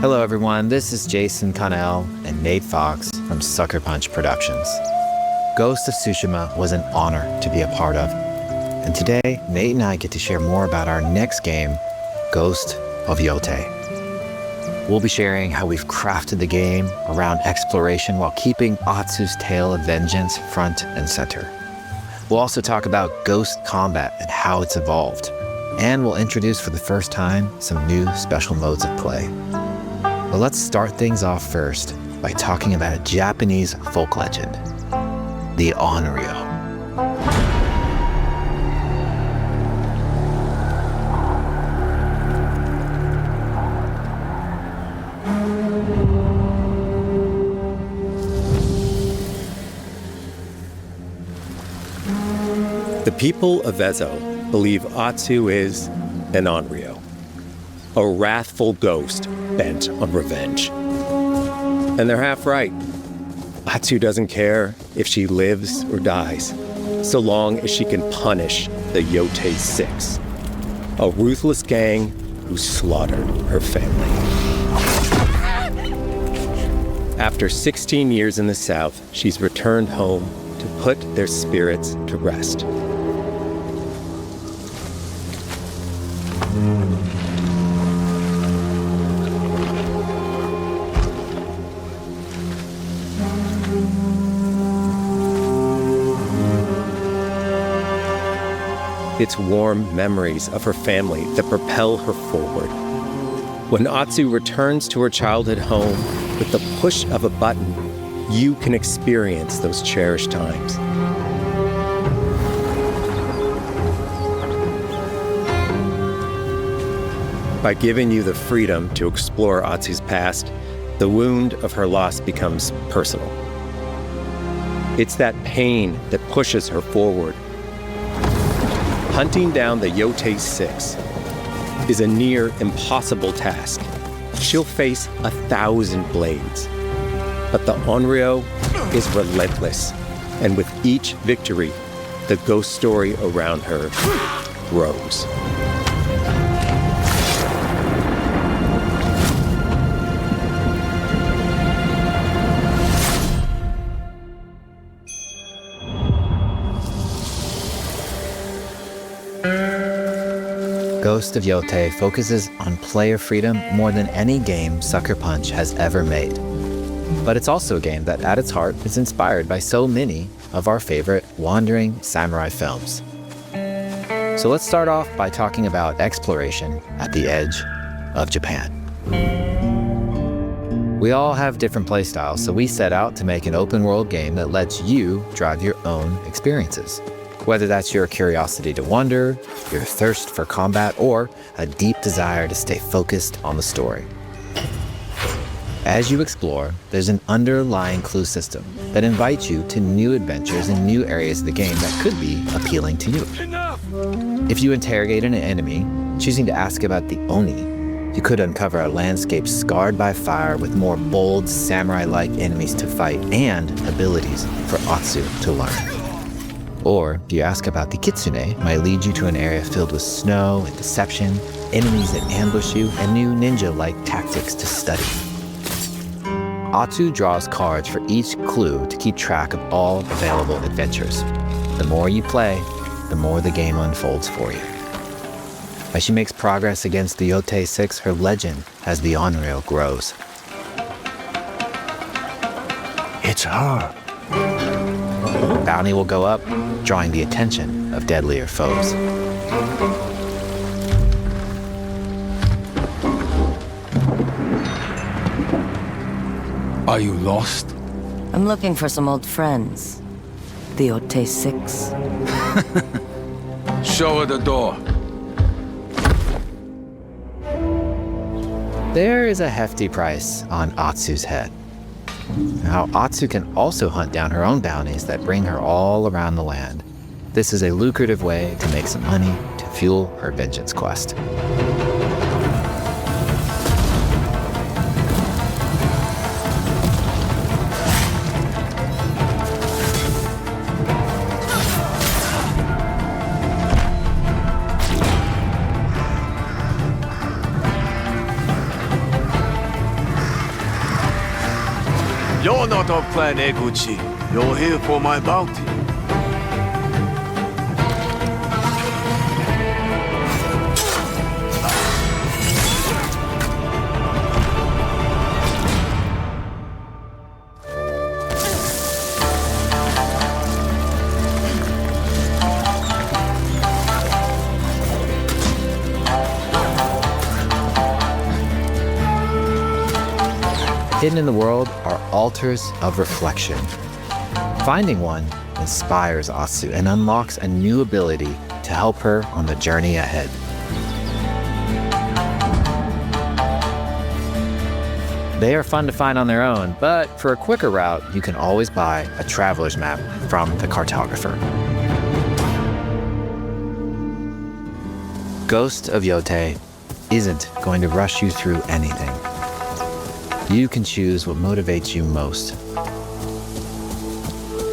Hello everyone, this is Jason Connell and Nate Fox from Sucker Punch Productions. Ghost of Tsushima was an honor to be a part of. And today, Nate and I get to share more about our next game, Ghost of Yōtei. We'll be sharing how we've crafted the game around exploration while keeping Atsu's tale of vengeance front and center. We'll also talk about ghost combat and how it's evolved. And we'll introduce for the first time some new special modes of play. But let's start things off first by talking about a Japanese folk legend, the Onryo. The people of Ezo believe Atsu is an Onryo, a wrathful ghost bent on revenge. And they're half right. Atsu doesn't care if she lives or dies, so long as she can punish the Yōtei Six, a ruthless gang who slaughtered her family. After 16 years in the South, she's returned home to put their spirits to rest. It's warm memories of her family that propel her forward. When Atsu returns to her childhood home, with the push of a button, you can experience those cherished times. By giving you the freedom to explore Atsu's past, the wound of her loss becomes personal. It's that pain that pushes her forward. Hunting down the Yotei Six is a near impossible task. She'll face 1,000 blades. But the Onryo is relentless, and with each victory, the ghost story around her grows. Ghost of Yōtei focuses on player freedom more than any game Sucker Punch has ever made. But it's also a game that, at its heart, is inspired by so many of our favorite wandering samurai films. So let's start off by talking about exploration at the edge of Japan. We all have different playstyles, so we set out to make an open-world game that lets you drive your own experiences. Whether that's your curiosity to wander, your thirst for combat, or a deep desire to stay focused on the story. As you explore, there's an underlying clue system that invites you to new adventures in new areas of the game that could be appealing to you. Enough! If you interrogate an enemy, choosing to ask about the Oni, you could uncover a landscape scarred by fire with more bold, samurai-like enemies to fight and abilities for Atsu to learn. Or, if you ask about the Kitsune, might lead you to an area filled with snow and deception, enemies that ambush you, and new ninja-like tactics to study. Atsu draws cards for each clue to keep track of all available adventures. The more you play, the more the game unfolds for you. As she makes progress against the Yotei Six, her legend as the Onryo grows. It's her. Bounty will go up, drawing the attention of deadlier foes. Are you lost? I'm looking for some old friends. The Yotei Six. Show her the door. There is a hefty price on Atsu's head. Now, Atsu can also hunt down her own bounties that bring her all around the land. This is a lucrative way to make some money to fuel her vengeance quest. You're not of Clan Eguchi. You're here for my bounty. Hidden in the world are altars of reflection. Finding one inspires Atsu and unlocks a new ability to help her on the journey ahead. They are fun to find on their own, but for a quicker route, you can always buy a traveler's map from the cartographer. Ghost of Yōtei isn't going to rush you through anything. You can choose what motivates you most.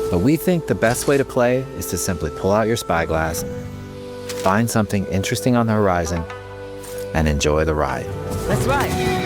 But we think the best way to play is to simply pull out your spyglass, find something interesting on the horizon, and enjoy the ride. Let's ride.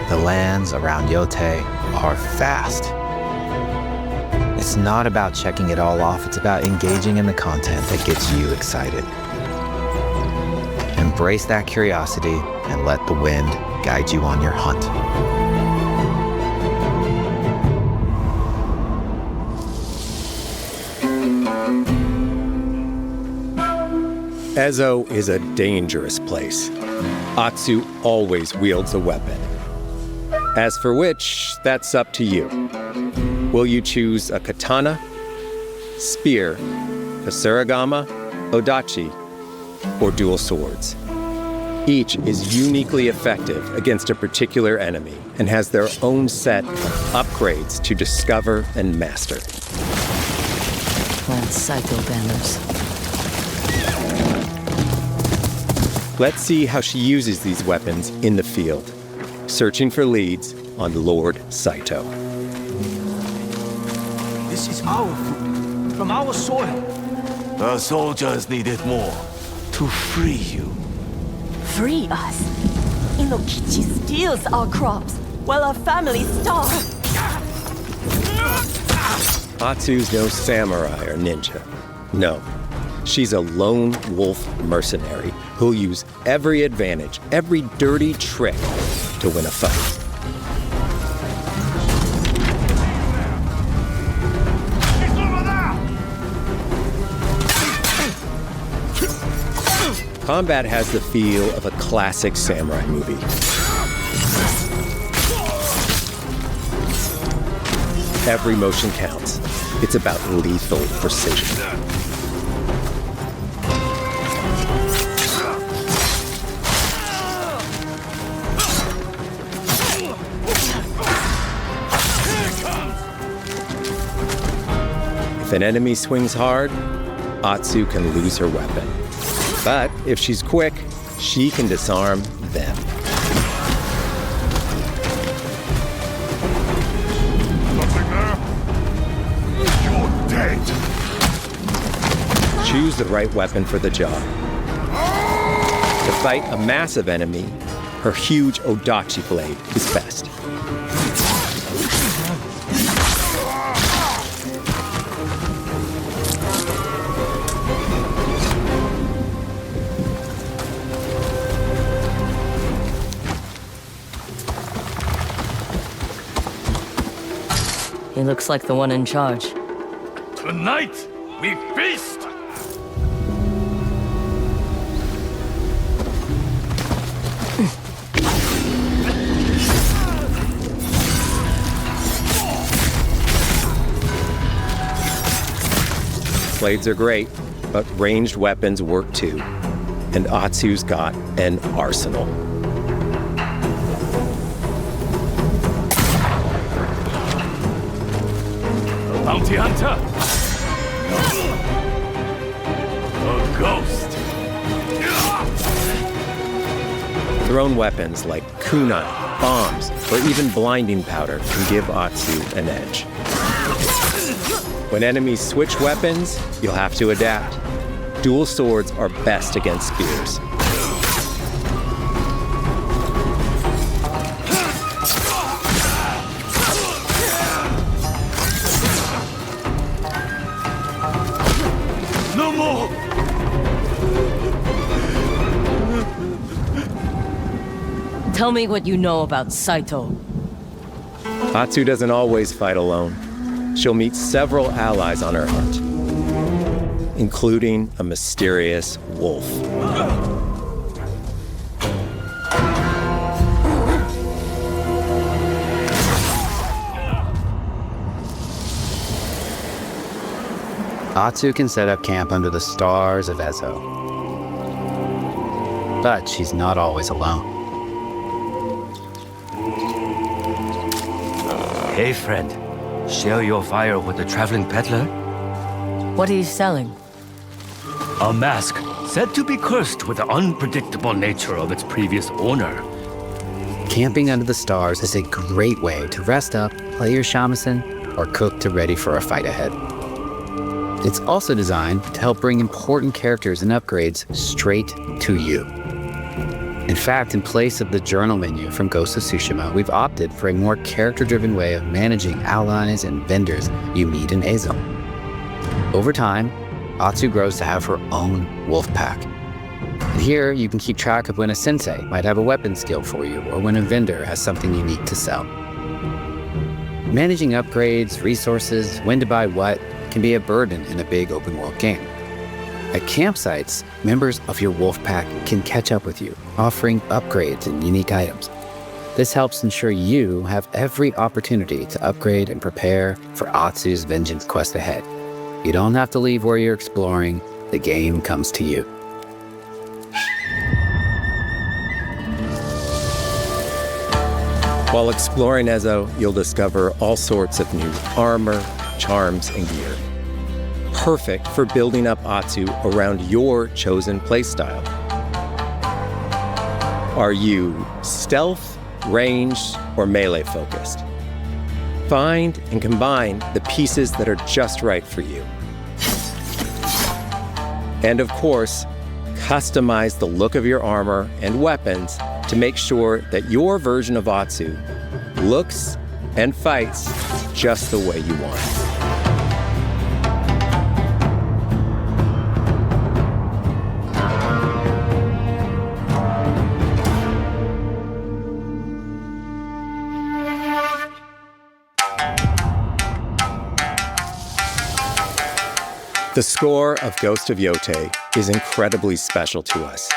The lands around Yotei are vast. It's not about checking it all off, it's about engaging in the content that gets you excited. Embrace that curiosity and let the wind guide you on your hunt. Ezo is a dangerous place. Atsu always wields a weapon. As for which, that's up to you. Will you choose a katana, spear, a surigama, odachi, or dual swords? Each is uniquely effective against a particular enemy and has their own set of upgrades to discover and master. Clan Saito banners. Let's see how she uses these weapons in the field. Searching for leads on Lord Saito. This is our food, from our soil. The soldiers need it more to free you. Free us. Inokichi steals our crops while our families starve. Atsu's no samurai or ninja. No. She's a lone wolf mercenary who'll use every advantage, every dirty trick to win a fight. Combat has the feel of a classic samurai movie. Every motion counts. It's about lethal precision. If an enemy swings hard, Atsu can lose her weapon. But if she's quick, she can disarm them. Nothing there? You're dead. Choose the right weapon for the job. To fight a massive enemy, her huge odachi blade is best. He looks like the one in charge. Tonight, we feast! Blades are great, but ranged weapons work too. And Atsu's got an arsenal. Bounty hunter? A ghost? Thrown weapons like kunai, bombs, or even blinding powder can give Atsu an edge. When enemies switch weapons, you'll have to adapt. Dual swords are best against spears. No more! Tell me what you know about Saito. Atsu doesn't always fight alone. She'll meet several allies on her hunt, including a mysterious wolf. Atsu can set up camp under the stars of Ezo. But she's not always alone. Hey, friend. Share your fire with the traveling peddler? What are you selling? A mask said to be cursed with the unpredictable nature of its previous owner. Camping under the stars is a great way to rest up, play your shamisen, or cook to ready for a fight ahead. It's also designed to help bring important characters and upgrades straight to you. In fact, in place of the journal menu from Ghost of Tsushima, we've opted for a more character-driven way of managing allies and vendors you meet in Ezo. Over time, Atsu grows to have her own wolf pack. And here, you can keep track of when a sensei might have a weapon skill for you, or when a vendor has something unique to sell. Managing upgrades, resources, when to buy what, can be a burden in a big open-world game. At campsites, members of your wolf pack can catch up with you, offering upgrades and unique items. This helps ensure you have every opportunity to upgrade and prepare for Atsu's vengeance quest ahead. You don't have to leave where you're exploring, the game comes to you. While exploring Ezo, you'll discover all sorts of new armor, charms, and gear. Perfect for building up Atsu around your chosen playstyle. Are you stealth, ranged, or melee focused? Find and combine the pieces that are just right for you. And of course, customize the look of your armor and weapons to make sure that your version of Atsu looks and fights just the way you want. The score of Ghost of Yōtei is incredibly special to us.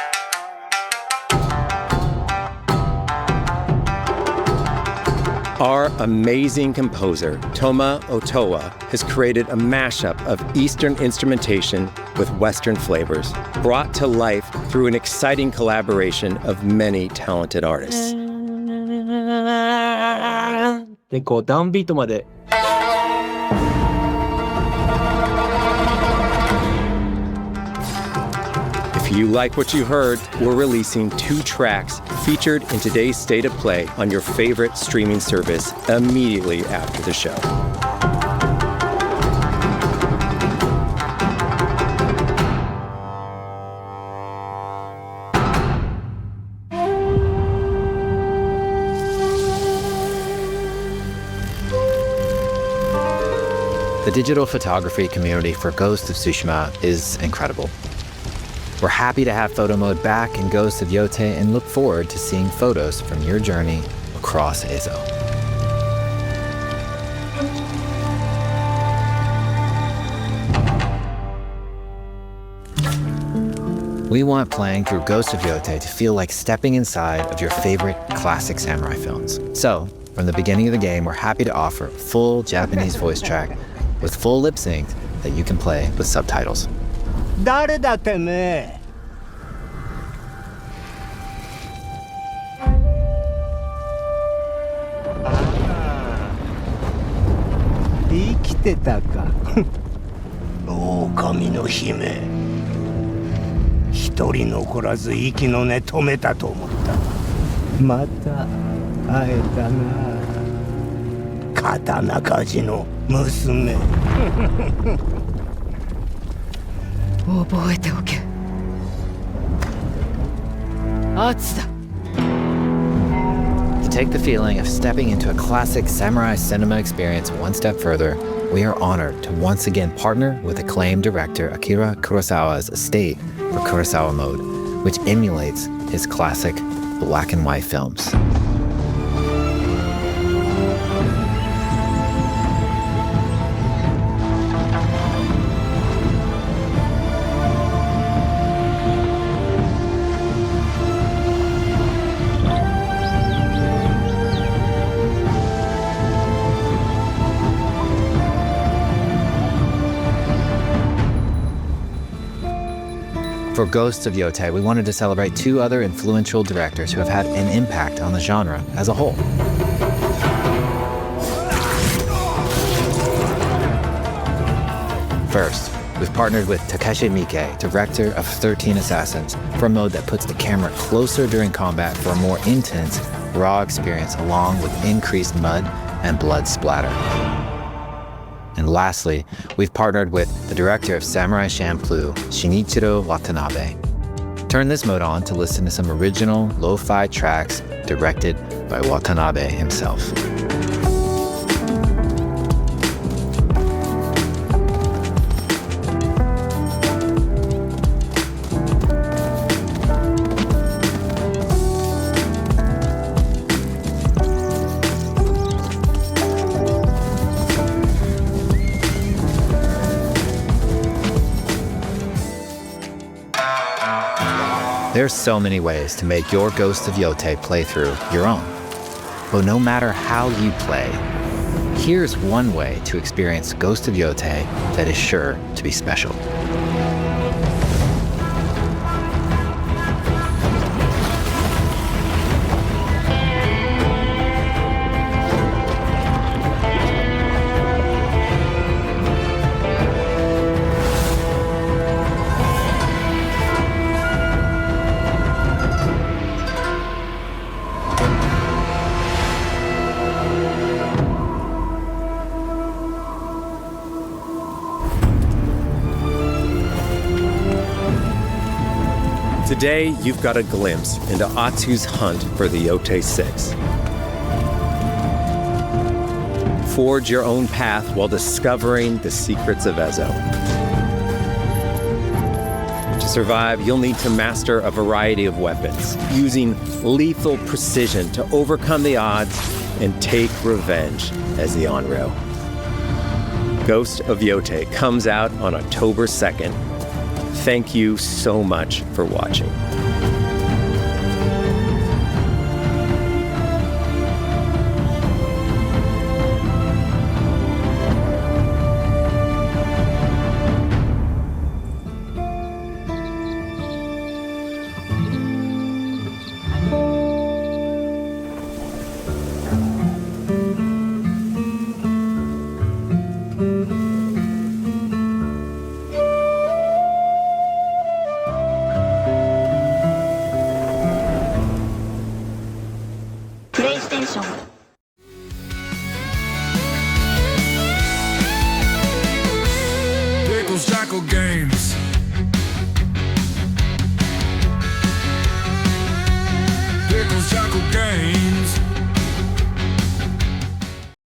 Our amazing composer, Toma Otoa, has created a mashup of Eastern instrumentation with Western flavors, brought to life through an exciting collaboration of many talented artists. で、こうダウンビートまで If you like what you heard, we're releasing 2 tracks featured in today's State of Play on your favorite streaming service immediately after the show. The digital photography community for Ghost of Tsushima is incredible. We're happy to have photo mode back in Ghost of Yōtei and look forward to seeing photos from your journey across Ezo. We want playing through Ghost of Yōtei to feel like stepping inside of your favorite classic samurai films. So, from the beginning of the game, we're happy to offer a full Japanese voice track with full lip sync that you can play with subtitles. 誰だてめえ DK きてたか。狼の姫。一人残らず息の根止めたと思った。また会えたな。刀鍛冶の娘。覚えておけ。アツだ。To take the feeling of stepping into a classic samurai cinema experience one step further, we are honored to once again partner with acclaimed director Akira Kurosawa's estate for Kurosawa Mode, which emulates his classic black and white films. For Ghost of Yōtei, we wanted to celebrate two other influential directors who have had an impact on the genre as a whole. First, we've partnered with Takeshi Miike, director of 13 Assassins, for a mode that puts the camera closer during combat for a more intense, raw experience along with increased mud and blood splatter. And lastly, we've partnered with the director of Samurai Champloo, Shinichiro Watanabe. Turn this mode on to listen to some original lo-fi tracks directed by Watanabe himself. There's so many ways to make your Ghost of Yōtei playthrough your own. But no matter how you play, here's one way to experience Ghost of Yōtei that is sure to be special. Today, you've got a glimpse into Atsu's hunt for the Yotei Six. Forge your own path while discovering the secrets of Ezo. To survive, you'll need to master a variety of weapons, using lethal precision to overcome the odds and take revenge as the Onryo. Ghost of Yōtei comes out on October 2nd. Thank you so much for watching. Decals, Games.